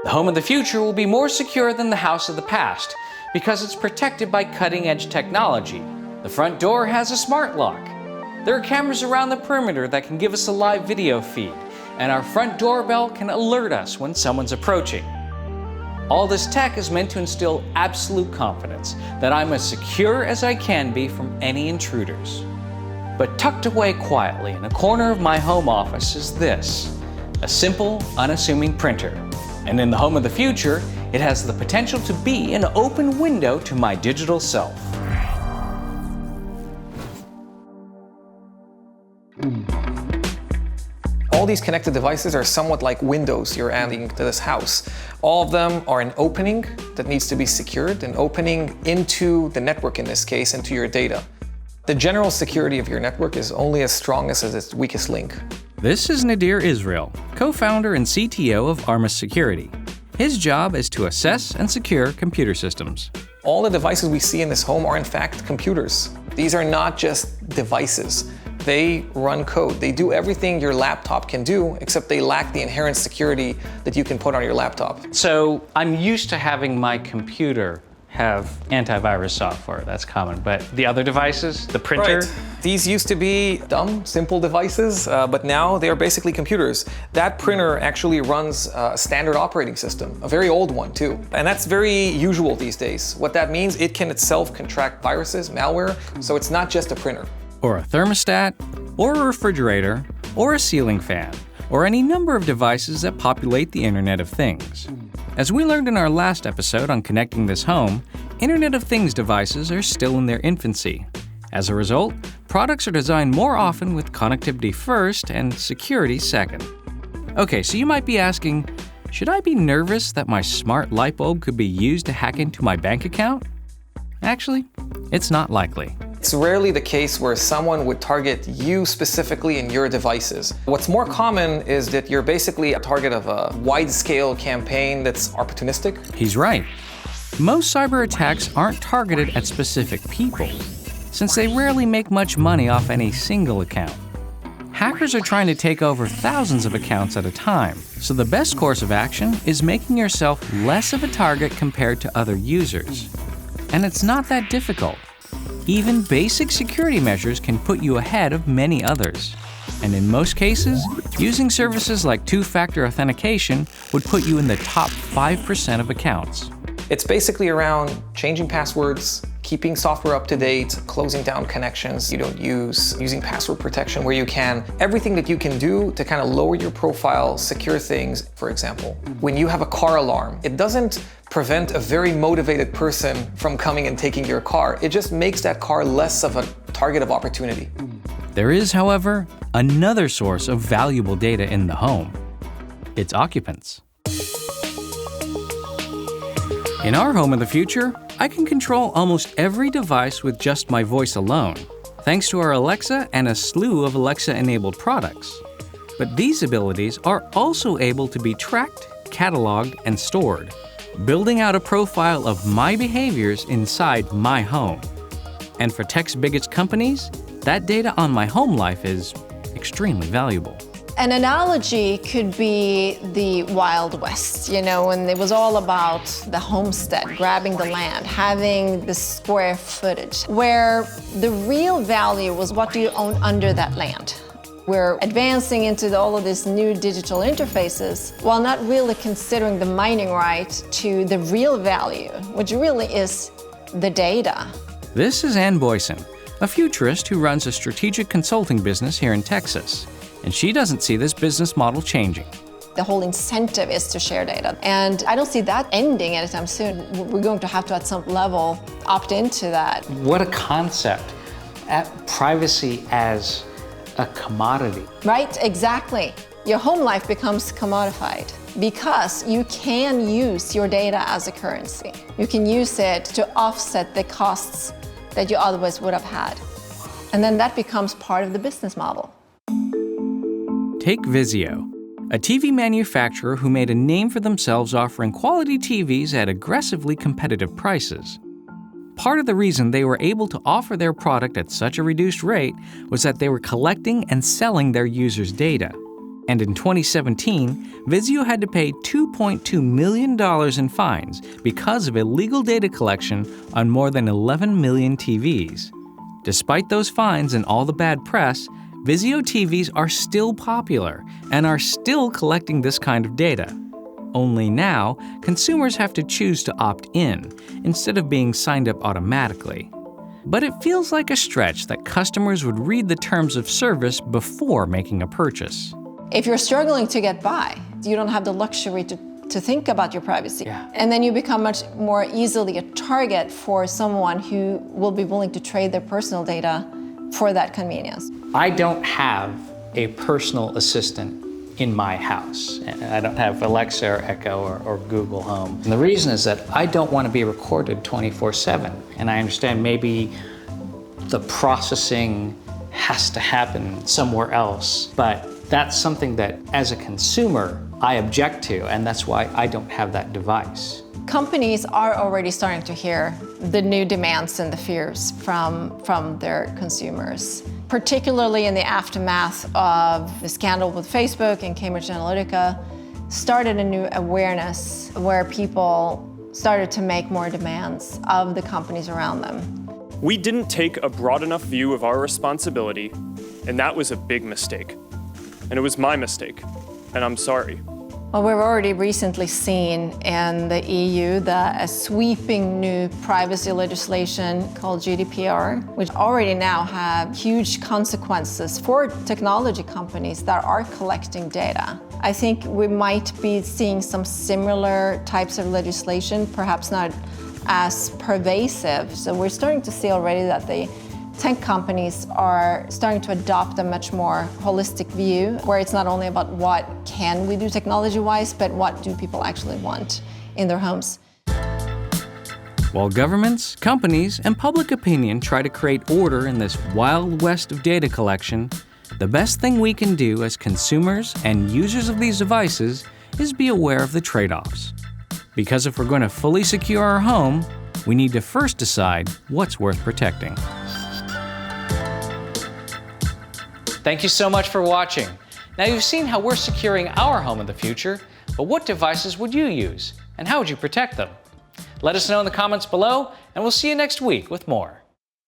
The home of the future will be more secure than the house of the past because it's protected by cutting-edge technology. The front door has a smart lock. There are cameras around the perimeter that can give us a live video feed, and our front doorbell can alert us when someone's approaching. All this tech is meant to instill absolute confidence that I'm as secure as I can be from any intruders. But tucked away quietly in a corner of my home office is this, a simple, unassuming printer. And in the home of the future, it has the potential to be an open window to my digital self. All these connected devices are somewhat like windows you're adding to this house. All of them are an opening that needs to be secured, an opening into the network in this case, into your data. The general security of your network is only as strong as its weakest link. This is Nadir Israel, co-founder and CTO of Armis Security. His job is to assess and secure computer systems. All the devices we see in this home are in fact computers. These are not just devices. They run code. They do everything your laptop can do, except they lack the inherent security that you can put on your laptop. So I'm used to having my computer have antivirus software, that's common. But the other devices, the printer? Right. These used to be dumb, simple devices, but now they are basically computers. That printer actually runs a standard operating system, a very old one too. And that's very usual these days. What that means, it can itself contract viruses, malware, so it's not just a printer. Or a thermostat, or a refrigerator, or a ceiling fan, or any number of devices that populate the Internet of Things. As we learned in our last episode on connecting this home, Internet of Things devices are still in their infancy. As a result, products are designed more often with connectivity first and security second. Okay, so you might be asking, should I be nervous that my smart light bulb could be used to hack into my bank account? Actually, it's not likely. It's rarely the case where someone would target you specifically in your devices. What's more common is that you're basically a target of a wide-scale campaign that's opportunistic. He's right. Most cyber attacks aren't targeted at specific people, since they rarely make much money off any single account. Hackers are trying to take over thousands of accounts at a time, so the best course of action is making yourself less of a target compared to other users. And it's not that difficult. Even basic security measures can put you ahead of many others. And in most cases, using services like two-factor authentication would put you in the top 5% of accounts. It's basically around changing passwords, keeping software up to date, closing down connections you don't use, using password protection where you can, everything that you can do to kind of lower your profile, secure things. For example, when you have a car alarm, it doesn't prevent a very motivated person from coming and taking your car. It just makes that car less of a target of opportunity. There is, however, another source of valuable data in the home. Its occupants. In our home of the future, I can control almost every device with just my voice alone, thanks to our Alexa and a slew of Alexa-enabled products. But these abilities are also able to be tracked, cataloged, and stored, building out a profile of my behaviors inside my home. And for tech's biggest companies, that data on my home life is extremely valuable. An analogy could be the Wild West, when it was all about the homestead, grabbing the land, having the square footage, where the real value was what do you own under that land. We're advancing into all of these new digital interfaces while not really considering the mining right to the real value, which really is the data. This is Ann Boyson, a futurist who runs a strategic consulting business here in Texas. And she doesn't see this business model changing. The whole incentive is to share data. And I don't see that ending anytime soon. We're going to have to, at some level, opt into that. What a concept. Privacy as a commodity. Right, exactly. Your home life becomes commodified because you can use your data as a currency. You can use it to offset the costs that you otherwise would have had. And then that becomes part of the business model. Take Vizio, a TV manufacturer who made a name for themselves offering quality TVs at aggressively competitive prices. Part of the reason they were able to offer their product at such a reduced rate was that they were collecting and selling their users' data. And in 2017, Vizio had to pay $2.2 million in fines because of illegal data collection on more than 11 million TVs. Despite those fines and all the bad press, Vizio TVs are still popular and are still collecting this kind of data. Only now, consumers have to choose to opt in instead of being signed up automatically. But it feels like a stretch that customers would read the terms of service before making a purchase. If you're struggling to get by, you don't have the luxury to think about your privacy. Yeah. And then you become much more easily a target for someone who will be willing to trade their personal data for that convenience. I don't have a personal assistant in my house. I don't have Alexa or Echo or Google Home. And the reason is that I don't want to be recorded 24/7. And I understand maybe the processing has to happen somewhere else, but that's something that, as a consumer, I object to, and that's why I don't have that device. Companies are already starting to hear the new demands and the fears from their consumers, particularly in the aftermath of the scandal with Facebook and Cambridge Analytica, started a new awareness where people started to make more demands of the companies around them. We didn't take a broad enough view of our responsibility, and that was a big mistake. And it was my mistake, and I'm sorry. Well, we've already recently seen in the EU a sweeping new privacy legislation called GDPR, which already now have huge consequences for technology companies that are collecting data. I think we might be seeing some similar types of legislation, perhaps not as pervasive. So we're starting to see already that the tech companies are starting to adopt a much more holistic view, where it's not only about what can we do technology-wise, but what do people actually want in their homes. While governments, companies, and public opinion try to create order in this wild west of data collection, the best thing we can do as consumers and users of these devices is be aware of the trade-offs. Because if we're going to fully secure our home, we need to first decide what's worth protecting. Thank you so much for watching. Now you've seen how we're securing our home in the future, but what devices would you use? And how would you protect them? Let us know in the comments below, and we'll see you next week with more.